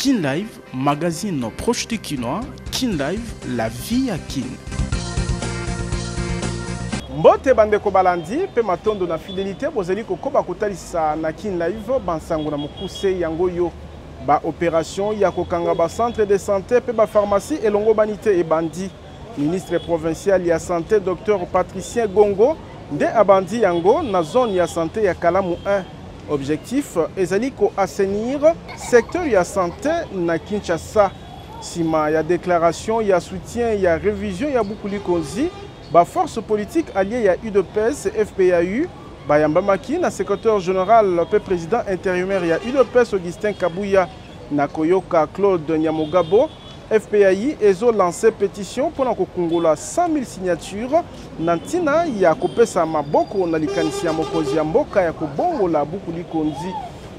Kin Live, magazine proche de Kinois. Kin Live, la vie à Kin. Mbote bandeko balandi pe matondo na fidélité bozeli kokoba kotalisa na Kin Live bansango na mukuse yango yo ba opération ya kokanga ba centre de santé pe ba pharmacie elongo banité e bandi. Ministre provincial ya santé Dr Patricien Gongo nde abandi yango na zone ya santé ya Kalamu 1. Objectif ezali ko assainir secteur ya santé na Kinshasa. Sima ya déclaration ya soutien ya révision ya Bukuli Konzi ba force politique alliée ya UDPS FPAU ba yambamaki na secrétaire général pe président intérimaire ya UDPS Augustin Kabouya na koyoka Claude Nyamogabo. FPAI ezo lancé pétition pour na kokongola 100 000 signatures na ntina ya kopesa maboko na likanisi ya mokonzi ya mboka ya kobongola Bukuli Konzi.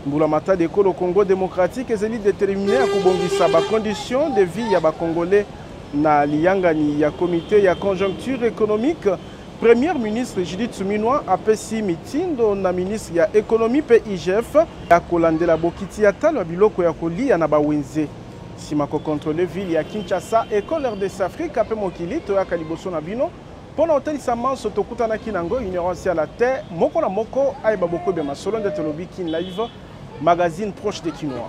Mbula mata de Kolo Congo démocratique ezeli déterminé ya kobongisa ba conditions de vie ya ba congolais na liyangani ya comité ya conjoncture économique. Premier ministre Judith Suminwa apesi mitindo na ministre ya économie pe IGF ya kolandela bokiti ya talo biloko ya kolia na bawenze. Sima ko contrôler ville ya Kinshasa école RDC Afrique pe mokili to ya kaliboso na bino pona hotelisa manso tokutana kinango ignorance à la terre moko na moko ay baboko be masolo de telobi Kin Live magazine proche de Kinois.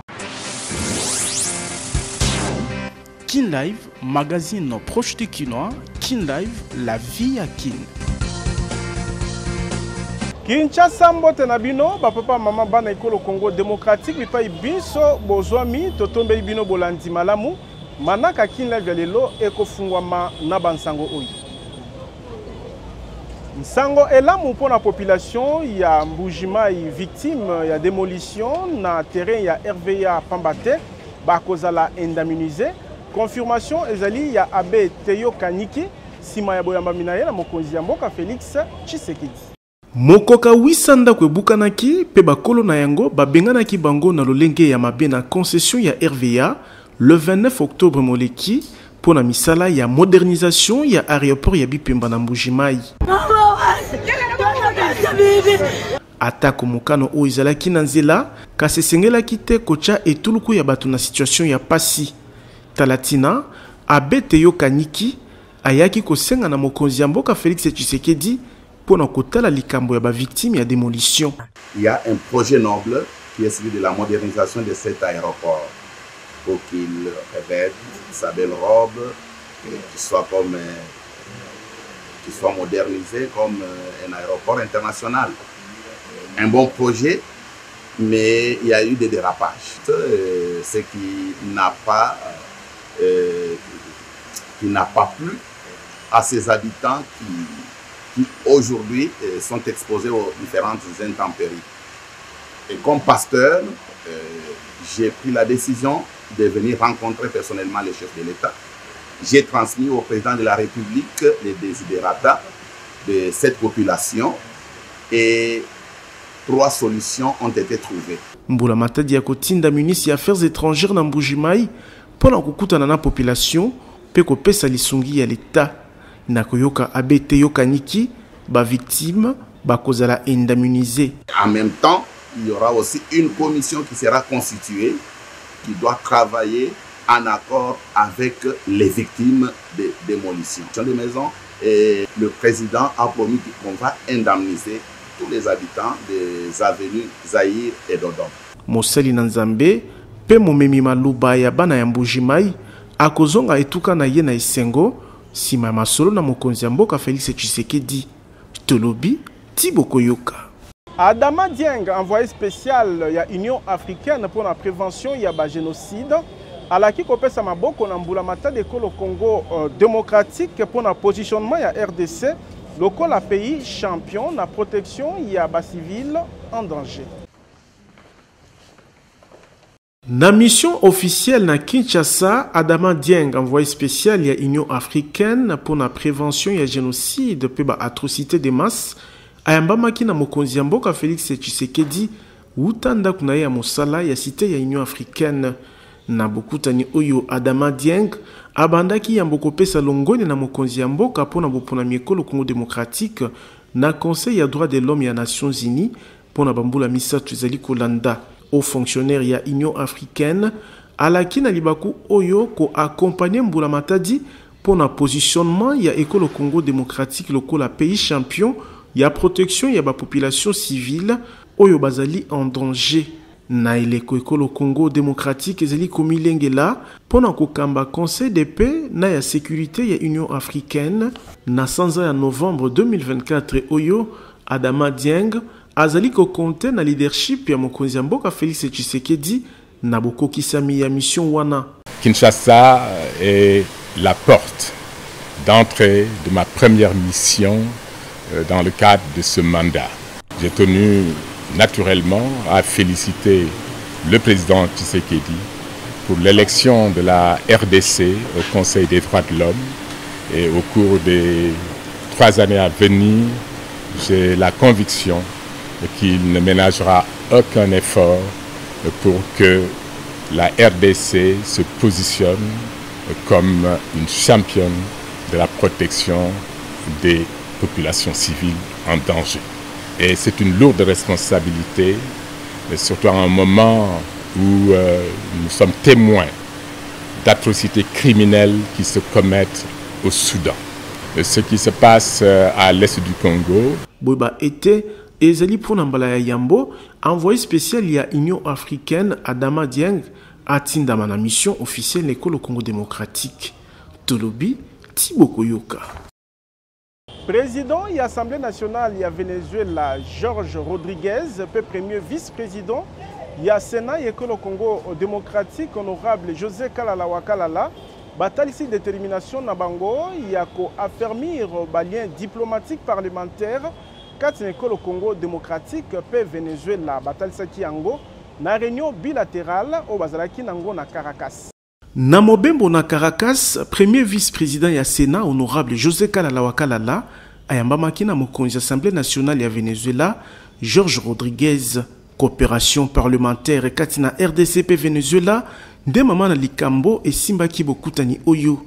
Kin Live, magazine proche de Kinois. Kin Live, la vie à Kin. Kinshasa mbote na bino ba papa mama bana ekolo Congo démocratique bipa biso bozwami totombeli bino bolandi malamu manaka Kin Live lelo ekofungwama na bansango oyi. Nsango elamu pona population ya Mbujimai victime ya démolition na terrain ya RVA Pambate bakozala indemnisé. Confirmation ezali ya Abbé Teyo Kaniki sima ya boyamba minaye na mokonzi ya mboka Félix Tshisekedi. Mokoka wisanda kwebukanaki pe bakolo na yango babenganaki bango na lolenge ya mabe na concession ya RVA le 29 octobre moleki pona misala ya modernisation ya aéroport ya Bipemba na Mbujimai. Atako mokano o izalaki na nzela kasi sengelaki te kocha etuluku ya bato na situation ya pasi. Talatina Abbé Teyo Kaniki ayaki kosenga na mokonzi ya mboka Félix Tshisekedi pour kotala likambo ya ba victime ya démolition. Il y a un projet noble qui est celui de la modernisation de cet aéroport pour qu'il revête sa belle robe et qu'il soit modernisé comme un aéroport international. Un bon projet, mais il y a eu des dérapages. Ce qui n'a pas plu à ses habitants qui aujourd'hui sont exposés aux différentes intempéries. Et comme pasteur, j'ai pris la décision de venir rencontrer personnellement les chefs de l'État. J'ai transmis au président de la République les desiderata de cette population et 3 solutions ont été trouvées. Mbula Matadi ya kotinda ministre ya affaires étrangères na Mbujimai pona kokutana na population pe kopesa lisungi ya l'État. Na koyoka Abbé Teyo Kaniki ba victime ba kozala indemnisé. En même temps, il y aura aussi une commission qui sera constituée qui doit travailler en accord avec les victimes de démolition de maisons et le président a promis qu'on va indemniser tous les habitants des avenues Zaïre et Dodom. Moseli Nanzambe pe momemi maluba ya bana ya Mbujimai akozonga etuka na ye na esengo sima masolo na mokonzi ya mboka Félix Tshisekedi. Tolobi Tiboko Yoka. Adama Dieng, envoyé spécial ya Union africaine pour la prévention ya ba génocide alaki kopesa maboko na mbula mata de Kolo Congo démocratique pour le positionnement ya RDC lokola pays champion na protection ya ba civil en danger. Na mission officielle na Kinshasa, Adama Dieng, envoyé spécial ya Union africaine pour la prévention ya génocide pe ba atrocité de masse, ayambamaki na mokonzi ya mboka Félix Tshisekedi utanda kuna ya mosala ya cité ya Union africaine. Na bokutani oyo Adama Dieng abandaki ya mboko pesa longone na mokonzi ya mboka pona bopona miekolo Congo démocratique na Conseil ya droit de l'homme ya Nations Unies pona bambula misatu ezali kolanda. Aux fonctionnaires ya Union africaine alaki na libaku oyo ko accompagner Mbula Matadi pour na positionnement ya École Congo démocratique lokola pays champion ya protection ya ba population civile oyo bazali en danger. Na eleko École Congo démocratique ezali komilengela pona kokamba conseil de paix na ya sécurité ya Union africaine na sanza ya novembre 2024 oyo Adama Dieng azali ko compter na leadership ya mokonzi ya mboka Félix Tshisekedi na bokokisami ya mission wana. Kinshasa est la porte d'entrée de ma première mission dans le cadre de ce mandat. J'ai tenu naturellement à féliciter le président Tshisekedi pour l'élection de la RDC au Conseil des droits de l'homme. Et au cours des 3 années à venir, j'ai la conviction qu'il ne ménagera aucun effort pour que la RDC se positionne comme une championne de la protection des populations civiles en danger. Et c'est une lourde responsabilité, surtout à un moment où nous sommes témoins d'atrocités criminelles qui se commettent au Soudan. Ce qui se passe à l'est du Congo. Boba était ezali pour Nambala Yambo, envoyé spécial il y a Union africaine Adama Dieng atinda na mission officielle l'école Congo démocratique. Tolobi Tiboko Yoka. Président de l'Assemblée nationale du Venezuela, Georges Rodriguez, premier vice-président du Sénat et le Congo démocratique, honorable José Kalala Wakalala, bataille ici détermination na bango, il y a affermir les liens diplomatiques parlementaires quand le Congo démocratique pe Venezuela, bataille saki yango na réunion bilatérale au bazalaki nango na Caracas. Na mobembo na Caracas, premier vice-président ya Sénat honorable José Kalala Wakalala ayambamaki na mokonzi Assemblée nationale ya Venezuela Georges Rodriguez. Coopération parlementaire kati na RDCP Venezuela nde mama na likambo esimbaki bokutani oyo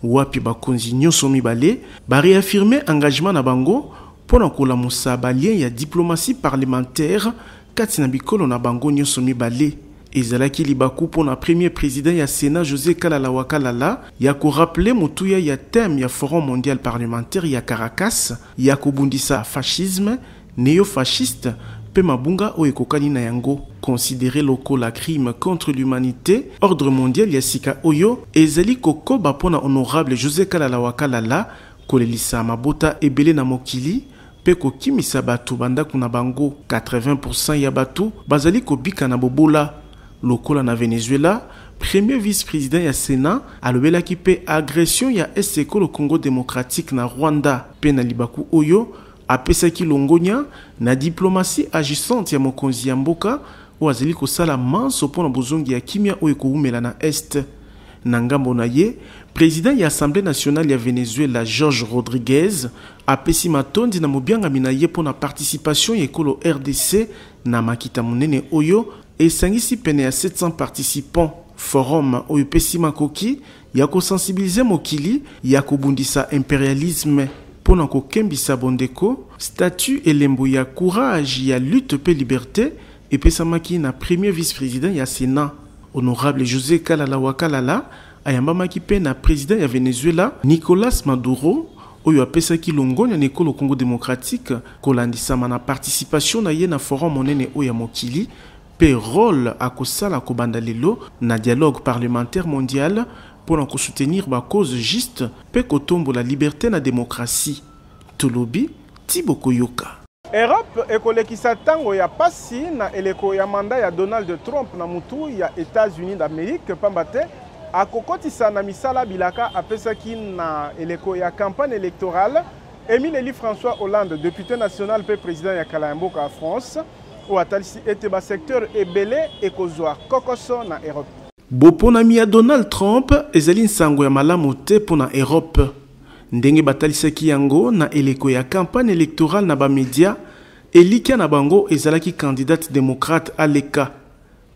wapi bakonzi nyonso mibale ba réaffirmer engagement na bango pona kolamusa balien ya diplomatie parlementaire kati na bikolo na bango nyonso mibale. Ezalaki libaku pona premier président ya Sénat José Kalala Wakalala ya ko rappeler mutuya ya thème ya Forum mondial parlementaire ya Caracas ya kobundisa fascisme, néo-fasciste pe mabunga o ekokani na yango considéré lokola crime contre l'humanité ordre mondial ya sika oyo ezali kokoba pona honorable José Kalala Wakalala kolelisa mabota ebele na mokili pe kokimisa batu bandaku na bango 80% ya batu bazali kobika na bobola. Lokola na Venezuela, premier vice-président ya Sénat alobelaki pe agression ya École Congo démocratique na Rwanda pe na libaku oyo apesaki longonya na diplomatie agissante ya mokonzi ya mboka o azali kosala manso pona bozongi ya kimia oyo koumela na Est. Na ngambo na ye, président ya Assemblée nationale ya Venezuela Georges Rodriguez apesi matondi na mobiangami na ye pona participation ya ekolo RDC na makita monene oyo esangisi pene ya 700 participants. Forum oyo pesi makoki ya kosensibiliser mokili ya kobundisa impérialisme pona kokembisa bondeko statut elembo ya courage ya lutte pe liberté epesamaki na premier vice-président ya Sénat honorable José Kalala Wakalala ayambamaki pe na président ya Venezuela Nicolas Maduro oyo apesaki longonya na ekolo Congo démocratique kolandisama na participation na ye na forum monene oyo ya mokili pe rôle à kosala kobanda lelo na dialogue parlementaire mondial pour soutenir ba cause juste pe kotombo la liberté na démocratie. Tolobi Tiboko Yoka. Europe ekolekisa tango ya pasi na eleko ya mandat ya Donald Trump na mutu ya États-Unis d'Amérique pambate akokotisa na misala bilaka apesaki na eleko ya campagne électorale Émile François Hollande député national pe président ya Kalamboka à France ou atalisi ete ba secteur ebele ekozwa kokoso na Europe. Boponami ya Donald Trump ezali nsango ya malamu te pona Europe. Ndenge batalisaki yango na eleko ya campagne électorale na ba média elika na bango ezalaki candidate démocrate aleka.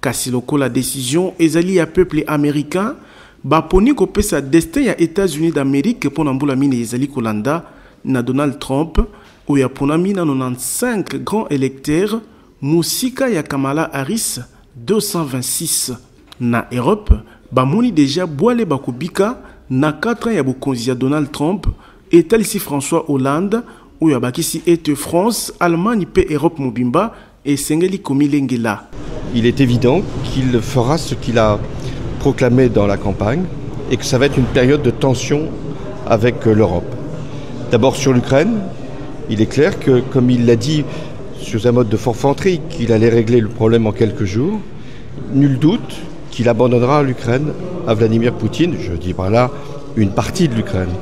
Kasi lokola décision ezali ya peuple américain baponi kopesa destin ya États-Unis d'Amérique pona mbula mine ezali kolanda na Donald Trump ou ya ponami na 95 grands électeurs musika ya Kamala Harris 226. Na Europe, bamoni déjà boile bakubika na 4 ans ya bokonzi ya Donald Trump et ici François Hollande ou ya bakisi et France, Allemagne pe Europe mobimba et sengeli komilengela. Il est évident qu'il fera ce qu'il a proclamé dans la campagne et que ça va être une période de tension avec l'Europe. D'abord sur l'Ukraine, il est clair que, comme il l'a dit sous un mode de forfanterie, qu'il allait régler le problème en quelques jours, nul doute qu'il abandonnera l'Ukraine à Vladimir Poutine, je dis par là une partie de l'Ukraine,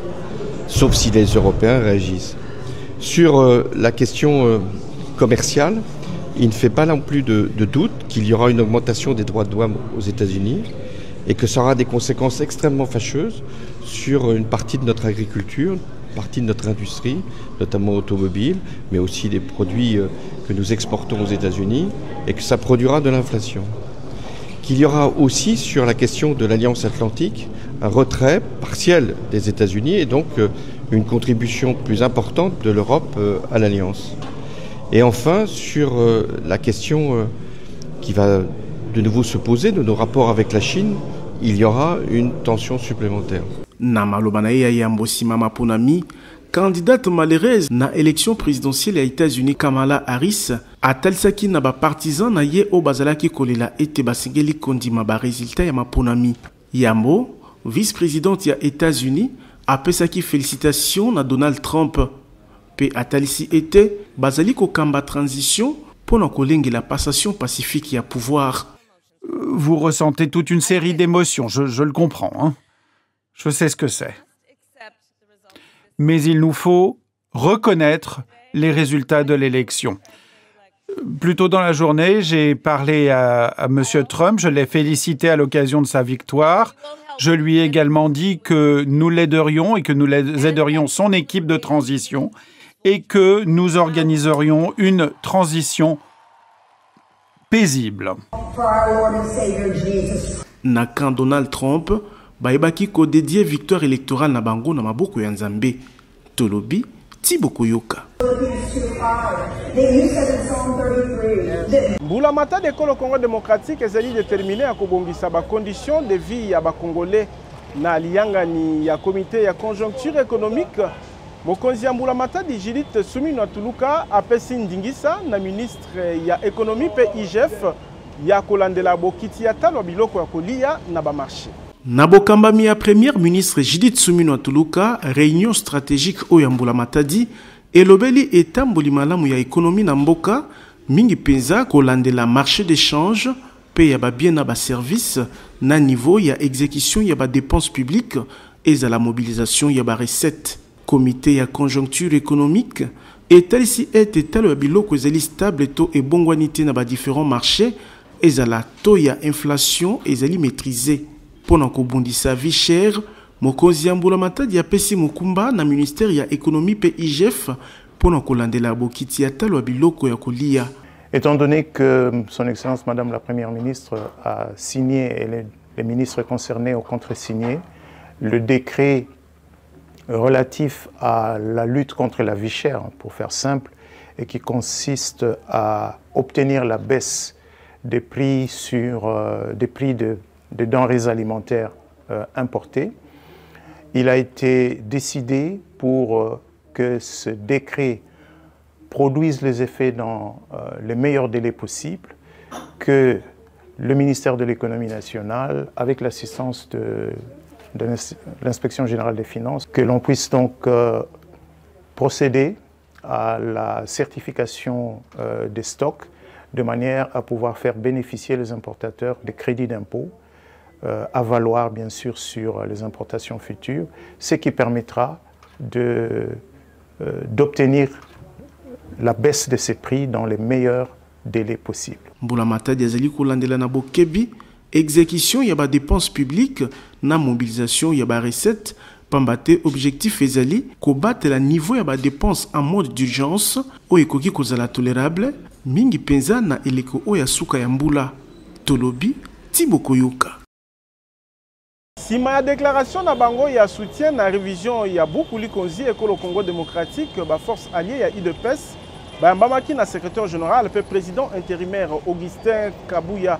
sauf si les Européens réagissent. Sur la question commerciale, il ne fait pas non plus de doute qu'il y aura une augmentation des droits de douane aux États-Unis et que ça aura des conséquences extrêmement fâcheuses sur une partie de notre agriculture, une partie de notre industrie, notamment automobile, mais aussi des produits que nous exportons aux États-Unis, et que ça produira de l'inflation. Qu'il y aura aussi sur la question de l'Alliance Atlantique un retrait partiel des États-Unis et donc une contribution plus importante de l'Europe à l'Alliance. Et enfin, sur la question qui va de nouveau se poser de nos rapports avec la Chine, il y aura une tension supplémentaire. Namalobanaye Yambosi Mama Ponami, candidate malheureuse na élection présidentielle aux États-Unis Kamala Harris, a talisaki na ba partisan na ye o bazalaki kolela ete basengeli kondima ba résultat ya Maponami. Yambo, vice-présidente ya États-Unis, a pesaki félicitations na Donald Trump. Pe atalisi ete bazali ko kamba transition pour na kolengela passation pacifique ya pouvoir. Vous ressentez toute une série d'émotions, je le comprends. Hein. Je sais ce que c'est. Mais il nous faut reconnaître les résultats de l'élection. Plus tôt dans la journée, j'ai parlé à M. Trump, je l'ai félicité à l'occasion de sa victoire. Je lui ai également dit que nous l'aiderions et que nous aiderions son équipe de transition et que nous organiserions une transition paisible. Nakan Donald Trump, baibaki ko dédié victoire électorale na bango na maboko ya Nzambe. Tolobi, Tiboko Yoka. Mboulamata de Kolo Congo démocratique est déterminé à kobongisa ba conditions de vie ya ba Congolais na liangani ya comité ya conjoncture économique. Mokonzi ya Mboulamata di Judith Suminwa Tuluka apesi ndingisa na ministre ya économie pe IGF ya kolandela bokiti ya talo biloko ya kolia na ba marché. Nabokambami ya premier ministre Judith Suminwa Tuluka réunion stratégique oyo Mboulamata di elobeli etamboli malamu ya économie na mboka mingi penza kolandela marché d'échange pe ya ba bien na ba service na niveau ya exécution ya ba dépenses publiques et à la mobilisation ya ba recettes. Comité ya conjoncture économique et tel si est tel ya biloko ezali stable to et bongwanité na ba différents marchés et à la taux ya inflation ezali maîtrisé. Pendant ko bondisa vie chère, mokonzi ya Mboulamata di apesi mokumba na ministère ya économie pe IGF pendant ko landela bokiti ya talo biloko ya kolia. Étant donné que son excellence madame la première ministre a signé et les ministres concernés ont contresigné le décret relatif à la lutte contre la vie chère, pour faire simple, et qui consiste à obtenir la baisse des prix des denrées alimentaires importées. Il a été décidé pour que ce décret produise les effets dans les meilleurs délais possibles, que le ministère de l'économie nationale, avec l'assistance de l'inspection générale des finances, que l'on puisse donc procéder à la certification des stocks de manière à pouvoir faire bénéficier les importateurs des crédits d'impôt à valoir bien sûr sur les importations futures, ce qui permettra d'obtenir la baisse de ces prix dans les meilleurs délais possibles. Mboulamata diazali kolandela na bokebi exécution ya ba dépenses publiques na mobilisation ya ba recettes pambate objectif ezali kobattre la niveau ya ba dépenses en mode d'urgence o ekoki kozala tolérable mingi penza na eleko o ya suka ya mbula tolobi Tiboko Yoka. Sima ya déclaration na bango ya soutien na révision ya Bukuli Konzi Ekolo Congo démocratique ba force alliée ya IDPS ba mbamaki na secrétaire général pe président intérimaire Augustin Kabuya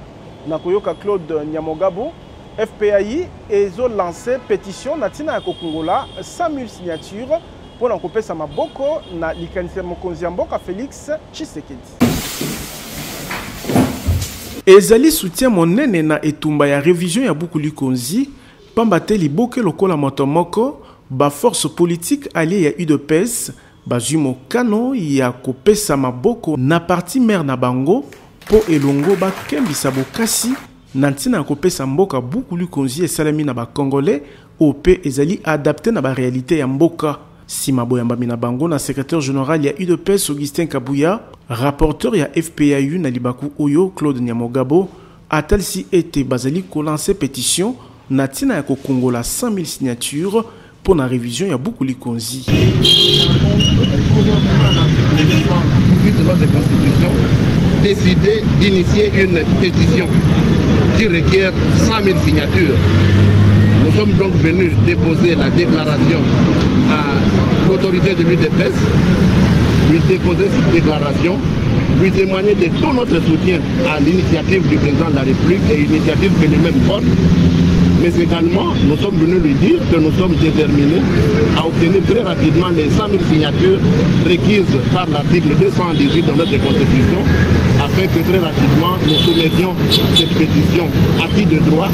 na koyoka Claude Nyamogabo FPAI ezo lancé pétition na tina ya kokungola 100 000 signatures pour kopesa maboko na likanisa mokonzi ya mboka Félix Tshisekedi. Ezali soutien monene na etumba ya révision ya buku likonzi pamba te liboke lokola moto moko ba force politique alliée ya UDPS bazwi mokano ya kopesa maboko na parti maire na bango po elongo bakembisa bokasi na ntina ya kopesa mboka buku likonzi esalemi na bakongolais ope ezali adapté na ba réalité ya mboka. Sima boyambami na bango na secrétaire général ya UDPS Augustin Kabouya, rapporteur ya FPAU na libaku oyo Claude Nyamogabo, atalisi ete bazali ko lancer pétition na tina ya kokongola 100 000 signatures pour la révision ya buku likonzi. Décidé d'initier une pétition qui requiert 100 000 signatures. Nous sommes donc venus déposer la déclaration à l'autorité de l'UDPS, lui déposer cette déclaration, lui témoigner de tout notre soutien à l'initiative du président de la République et l'initiative que lui-même porte. Mais également, nous sommes venus lui dire que nous sommes déterminés à obtenir très rapidement les 100 000 signatures requises par l'article 218 de notre Constitution, afin que très rapidement nous soumettions cette pétition à qui de droit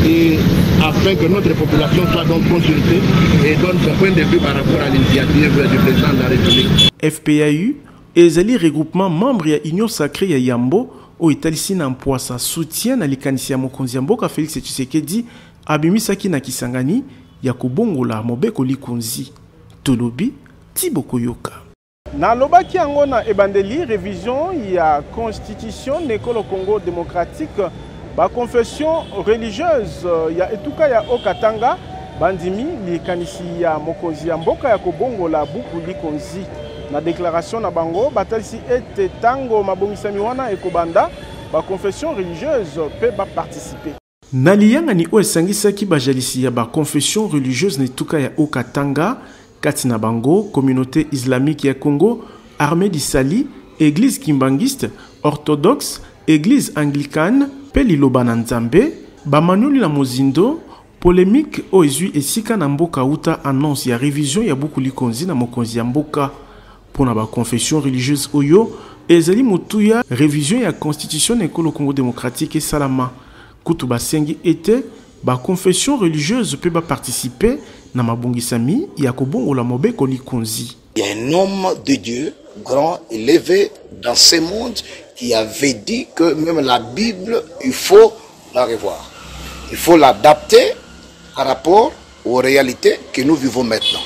et afin que notre population soit donc consultée et donne son point de vue par rapport à l'initiative du président de la République. FPAU ezali regroupement membre ya Union Sacrée ya Yambo o italisi na mpoasa soutien na likanisi ya mokonzi ya mboka Félix Tshisekedi abimisaki na Kisangani ya kobongola mobeko likonzi. Tolobi Tiboko Yoka. Na lobaki yango na ebandeli révision ya constitution nekolo Congo démocratique ba confession religieuse ya etuka ya Okatanga bandimi likanisi ya mokonzi ya mboka ya kobongola buku likonzi. Na déclaration na bango batalisi ete tango mabongisami wana ekobanda ba confession religieuse pe ba participer. Na liyanga ni oesangisaki bajalisi ya ba confession religieuse na etuka ya Okatanga kati na bango communauté islamique ya Congo, armée d'Isali, église kimbangiste, orthodoxe, église anglicane, pe liloba na Nzambe, bamanoli na mozindo, polémique o ezui esika na mboka uta annonce ya révision ya buku likonzi na mokonzi ya mboka. Pour la confession religieuse oyo, ezali mutuya révision ya constitution ekolo Congo démocratique et salama. Kutu basengi ete ba confession religieuse peut participer na mabongisami ya kobongola mobeko likonzi. Il y a un homme de Dieu grand élevé dans ce monde qui avait dit que même la Bible, il faut la revoir. Il faut l'adapter par rapport aux réalités que nous vivons maintenant.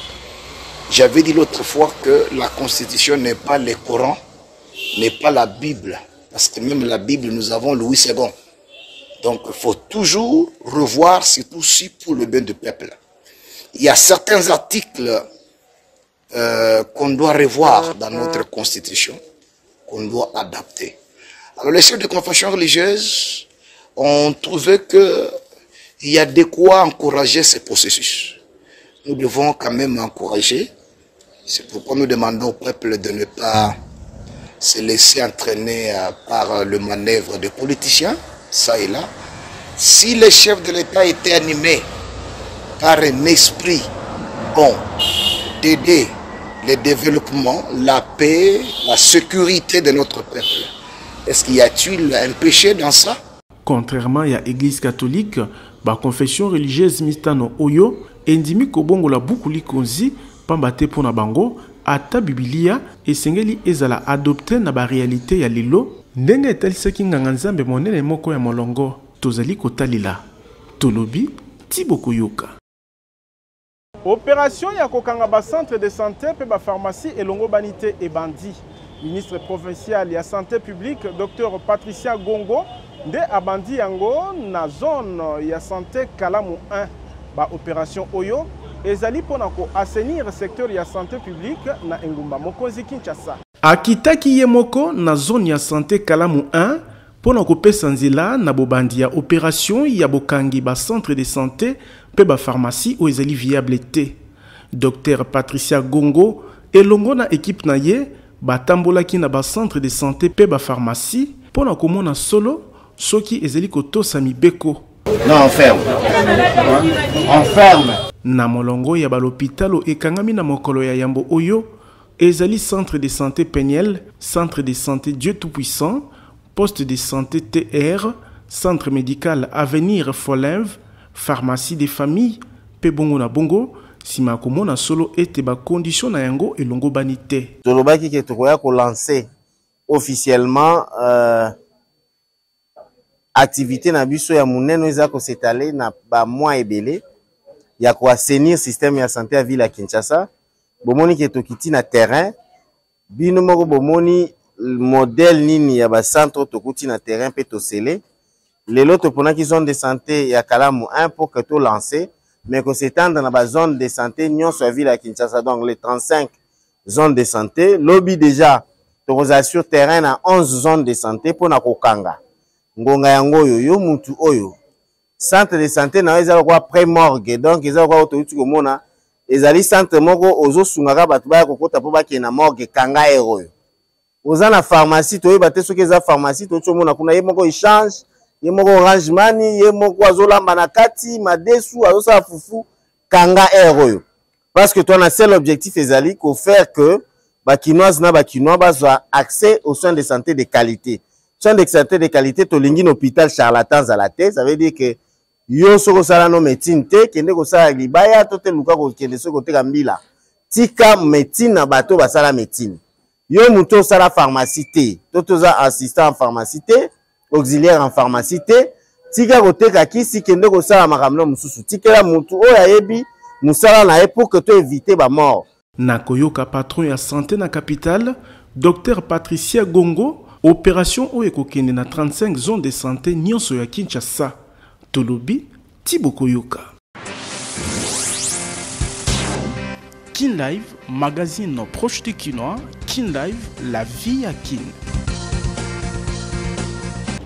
J'avais dit l'autre fois que la Constitution n'est pas le Coran, n'est pas la Bible. Parce que même la Bible, nous avons Louis II. Donc il faut toujours revoir, surtout si pour le bien du peuple. Il y a certains articles qu'on doit revoir dans notre Constitution, qu'on doit adapter. Alors les chefs de confession religieuse ont trouvé qu'il y a de quoi encourager ce processus. Nous devons quand même encourager. C'est pourquoi nous demandons au peuple de ne pas se laisser entraîner par le manœuvre des politiciens, ça et là. Si les chefs de l'État étaient animés par un esprit bon d'aider le développement, la paix, la sécurité de notre peuple, est-ce qu'il y a-t-il un péché dans ça? Contrairement à l'église catholique, la confession religieuse Mistano Oyo, endimi kobongola buku likonzi pambate pona bango ata Biblia esengeli ezala adopté na ba réalité ya lilo ndenge etalisaki nganga Nzambe monene moko ya molongo tozali kotalila. Tolobi Tiboko Yoka. Opération ya kokanga ba centre de santé pe ba pharmacie elongo banité et bandi. Ministre provincial ya santé publique Dr Patricia Gongo nde abandi yango na zone ya santé Kalamu 1. Ba opération oyo ezali pona ko assainir secteur ya santé publique na engumba mokonzi Kinshasa. Akitaki ye moko na zone ya santé Kalamu 1 pona ko pesa nzela na bobandi ya opération ya bokangi ba centre de santé pe ba pharmacie o ezali viable te. Dr Patricia Gongo elongo na équipe na ye batambolaki na ba centre de santé pe ba pharmacie pona komona solo soki ezali kotosa mibeko. Non, on ferme. On ferme. Na molongo ya balopitalo ekangami na mokolo ya yambo oyo, ezali centre de santé Peniel, centre de santé Dieu Tout-Puissant, poste de santé TR, centre médical Avenir Folenve, pharmacie des familles, pe bongo na bongo, sima komona solo ete ba condition na yango elongo banité. Tolobaki ke tokoya ko lancer officiellement activité na biso ya munene eza ko s'étaler na ba mois ebele ya ko assainir système ya santé ya ville ya Kinshasa. Bomoni ke tokiti na terrain bino moko bomoni modèle nini ya ba centre tokuti na terrain pe to sele lelo to pona ki zone de santé ya Kalamu 1 pour que to lancer mais que s'étendre dans la zone de santé nyonso ya ville ya Kinshasa, donc les 35 zones de santé lobby déjà to sur terrain na 11 zones de santé pour na kokanga ngonga yango yo mutu oyo centre de santé na ezala kwa pré-morgue, donc ezala kwa otoyuti komona ezali centre moko ozo sungaka batu ba kokota po bake na morgue kanga eroyo oza na pharmacie to yeba te soki eza pharmacie to tsomona kuna ye moko échange ye moko Orange Money ye moko azolamba na kati madesu azosala fufu kanga eroyo parce que toi na seul objectif ezali ko faire que bakinoise na bakinois bazwa accès aux soins de santé de qualité. Soins de santé de qualité to lingi na hôpital charlatans à la tête, ça veut dire que yo soko sala no médecine te kende ko sala libaya to te luka ko kende soko te kambila tika médecine na bato basala médecine yo muto sala pharmacie te to toza assistant en pharmacie te auxiliaire en pharmacie te tika ko te kisi kende ko sala makamlo mususu tikela mutu o ya yebi musala na e pour que to éviter ba mort. Na koyoka patron ya santé na capitale Dr Patricia Gongo, opération o ekokende na 35 zones de santé nyonso ya Kinshasa. Tolobi Thibaut Koyoka. Kin Live, magazine proche du Kinois. Kin Live, la vie à Kin.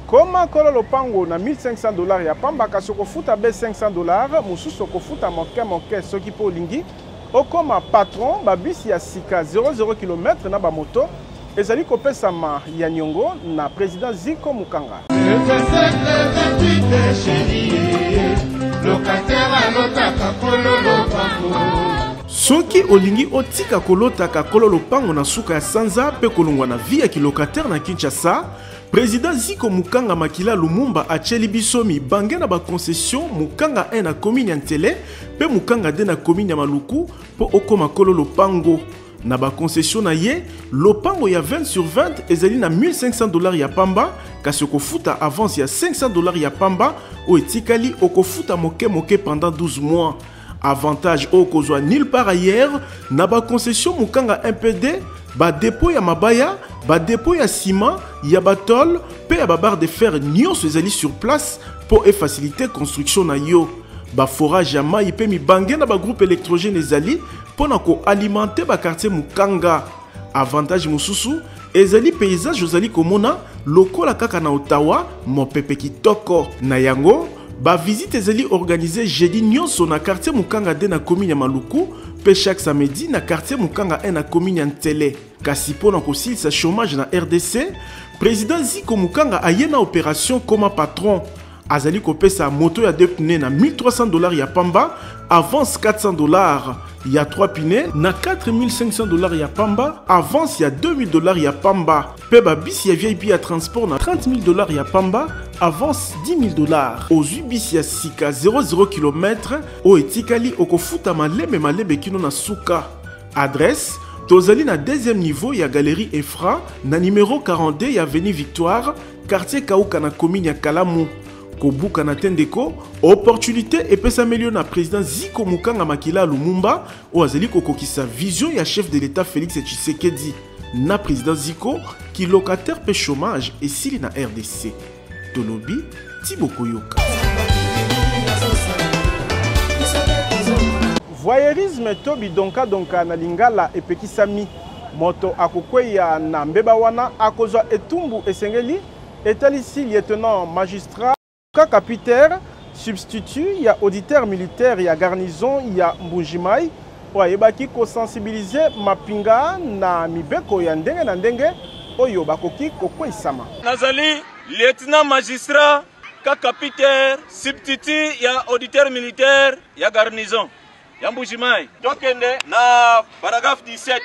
Koma kololo pango na $1,500 ya pamba kasoko futa be $500 mususu ko futa moke soki po lingi okoma patron babisi ya sika 00 km na ba moto ezali kopesama ya nyongo na président Ziko Mukanga. Soki olingi otika kolotaka kololo pango na suka ya sanza pe kolongwa na vie ya kilocataire na Kinshasa, président Ziko Mukanga Makila Lumumba acheli bisomi bange na ba concession Mukanga 1 na commune ya Ntele pe Mukanga 2 na commune ya Maluku po okoma kololo pango. Na ba concession na ye, lopango ya 20 sur 20 ezali na $1,500 ya pamba, kasi okofuta avance ya $500 ya pamba, o etikali okofuta moke pendant 12 mois. Avantage okozwa nulle part ailleurs, na ba concession Mukanga MPD, ba dépôt ya mabaya, ba dépôt ya ciment, ya batol, pe ya ba barre de fer nyonso ezali sur place pour faciliter construction na yo. Ba forage ya mai pe mi bange na ba groupe électrogène ezali pona ko alimenter ba quartier Mukanga. Avantage mususu ezali paysage ozali komona lokola kaka na Ottawa mopepe kitoko na yango. Ba visite ezali organisée jeudi nyonso na quartier Mukanga 2 na commune ya Maluku pe chaque samedi na quartier Mukanga 1 na commune ya Ntele. Kasi pona ko silisa chômage na RDC, président Ziko Mukanga aye na opération comme patron. Azali kopesa moto ya 2 pneus na $1,300 ya pamba, avance $400 ya 3 pneus na $4,500 ya pamba, avance ya $2,000 ya pamba. Pe babisi ya VIP ya transport na $30,000 ya pamba, avance $10,000. Ozwi bisi ya sika 00 km o etikali okofuta malebe kino na suka. Adresse tozali na 2e niveau ya galerie Efra na numéro 42 ya avenue Victoire, quartier Kauka na commune ya Kalamu. Kobuka na tendeko, opportunité epesa melio na président Ziko Mukanga Makila Lumumba o azali kokokisa vision ya chef de l'État Félix Tshisekedi na président Ziko ki locataire pe chômage et sili na RDC. Tolobi Thibaut Koyoka. Voyeurisme tobi donka na lingala epekisami moto akokweya na mbeba wana akozwa etumbu esengeli etalisi lieutenant magistrat capitaine substitut ya auditeur militaire ya garnison ya Mbujimai oyebaki ko sensibiliser mapinga na mibeko ya ndenge na ndenge oyo bakoki kokweisama. Nazali lieutenant magistrat, capitaine, substitut, il y a auditeur militaire, il y a garnison. Il y a Mbujimai. Donc, na paragraphe 17,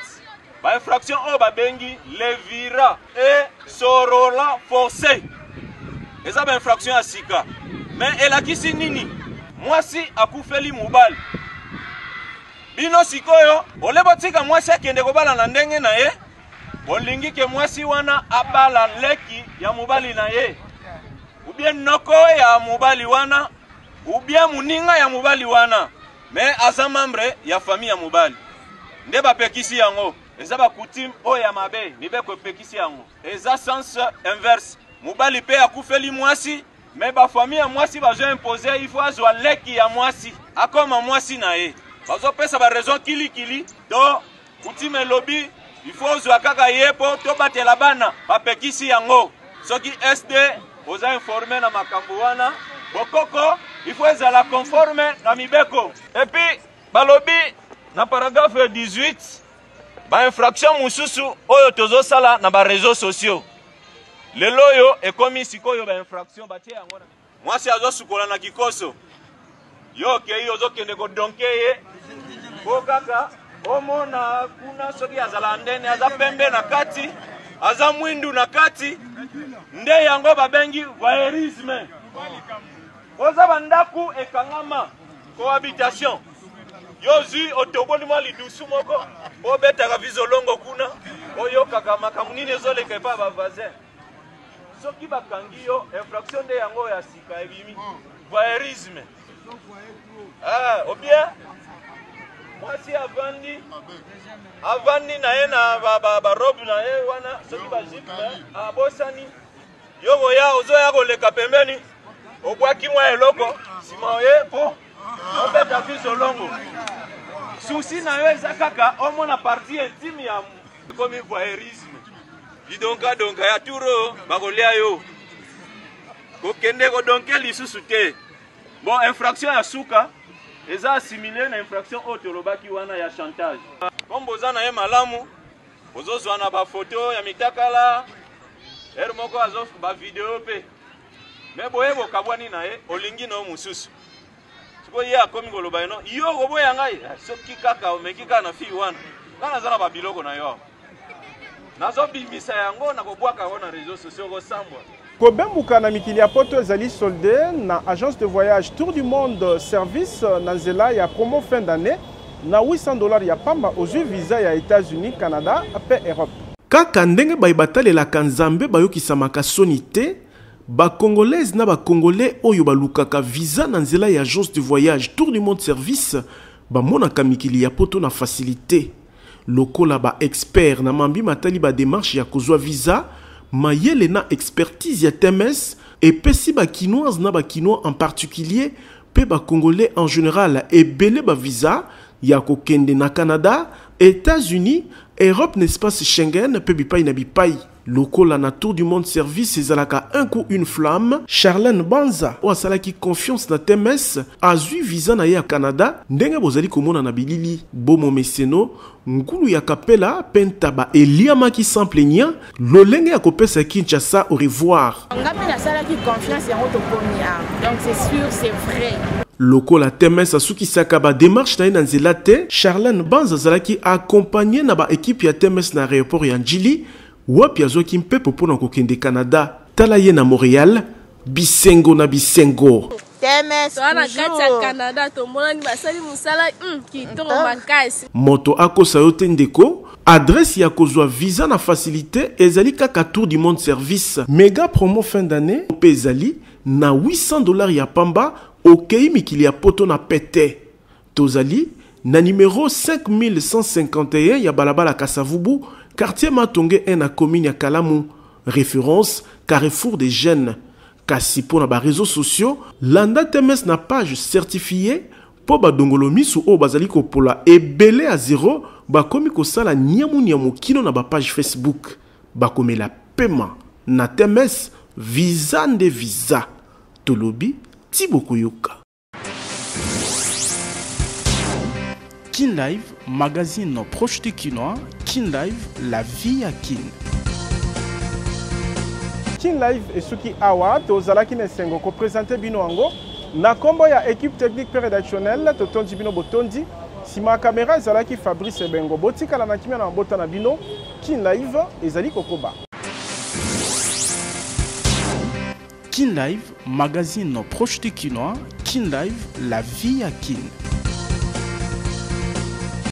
infraction au Babengi, Levira et Sorola forcé. Et ça, infraction à Sika. Mais elle a qui si nini? Moi, si, à Koufeli Moubal. Bino Sikoyo, on le botika moi, si, qui est de ndenge na ye. Olingi ke mwasi wana abala leki ya mubali na ye. Ou bien noko ya mubali wana, ou bien muninga ya mubali wana. Mais asa membre ya famille ya mubali. Nde ba pekisi yango. Eza ba coutume o ya mabe, ni be ko pekisi yango. Eza sens inverse. Mubali pe akufeli mwasi, mais ba famille ya mwasi ba zo imposer, il faut azwa leki ya mwasi. Akoma mwasi na ye. Bazo pesa ba raison kili do coutume lobby. Il faut que kaka yepo to batela bana bapekisi yango soki SD aux informés na makambo wana bokoko il faut ezala conforme na mibeko et puis balobi na paragraphe 18 ba infraction mususu oyo tozo sala na ba réseaux sociaux lelo yo ekomi sikoyo ba infraction batie yango moi si azo sukola na kikoso yo ke yo zo kende ko donkeye bokaka omona kuna soki azala ndene aza pembe na kati aza mwindu na kati nde yango babengi voyeurisme oza bandaku ekangama cohabitation yozi otoboli mwa lidusu moko obetaka vizolongo kuna oyokaka makambo nini ezoleka epa bavasin soki bakangi yo infraction nde yango ya sika ebimi voyeurisme obien mwasi avandi na ye na barobe na ye wana soki bajipe abosani yo ya ozoya koleka pembeni obwaki mwa eloko nsima ye po obeta vizolongo susi na yo eza kaka omona partie intime ya komi voyeurisme lidonka ya turo bakolia yo kokende kodonke lisusu te bon infraction ya suka eza assimilé na infraction otolobaki wana ya chantage. Comme boza na ye malamu, ozozwa na ba photo ya mitakala, moko azof ba video pe. Mais boye bokabwani na ye olingi no mususu. Siko ye akomi koloba eno, yo oboya ngai, soki kaka omekika na fi wana. Kana zana ba biloko na yo. Nazo bimisa yango na kobwaka wana réseaux sociaux ko sambwa. Kobembuka na mikili ya poto ezali soldé na agence de voyage Tour du Monde service na nzela ya promo fin d'année na $800 ya pamba ozwi visa ya États-Unis, Canada pe Europe. Kaka ndenge bayibatalelaka Nzambe bayokisamaka soni te, ba-Congolaise na ba-Congolais oyo balukaka visa na nzela ya agence de voyage Tour du Monde service bamonaka mikili ya poto na facilité. Lokola ba-expert na mambi matali ba démarche ya kozwa visa mayele na expertise ya TMS et pesi ba kinoise na ba kinois en particulier pe ba congolais en général et belé ba visa ya kokende na Canada, États-Unis, Europe n'espace Schengen pe bipai na bipai. Lokola na Tour du Monde service ezalaka un coup une flamme. Charlène Banza o asalaki confiance na TMS azui visa na ya Canada ndenge bozali komona na bilili bomo meseno ngulu ya kapela pentaba eliamaki sans plaignant lolenge ya kopesa Kinshasa au revoir. Ngapi na salaki confiance ya moto komia. Donc c'est sûr, c'est vrai. Lokola TMS asukisaka ba démarche na nzela te, Charlène Banza azalaki accompagné na ba équipe ya TMS na aéroport ya Njili. Wapi azoki mpepo pona kokende Canada tala ye na Montréal bisengo na bisengo Canada to molani basali musala kitoko makasi moto akosa yo te ndeko adresse ya kozwa visa na facilité ezali kaka Tour du Monde service méga promo fin d'année pe ezali na $800 ya pamba okei mikili ya poto na pete tozali na numéro 5151 ya balabala Kasavubu quartier Matonge na commune ya Kalamu, référence Carrefour des Jeunes. Kasi pour na réseaux sociaux, Landa TMS na page certifiée pour ba dongolo misu o bazali ko pola ebele à 0 ba komi ko sala nyamu kino na ba page Facebook. Ba komela paiement na TMS visa nde visa. Tolobi Tiboko Yoka. Kin Live, magazine proche du Kinois. Kin Live, la vie à Kin. Kin Live esuki awa tozalaki na esengo ko présenter bino yango na kombo ya équipe technique pe rédactionnelle totondi bino botondi sima caméra ezalaki Fabrice Bengo botikala na kimia na mbota na bino Kin Live ezali kokoba. Kin Live, magazine proche du Kinois. Kin Live, la vie à Kin.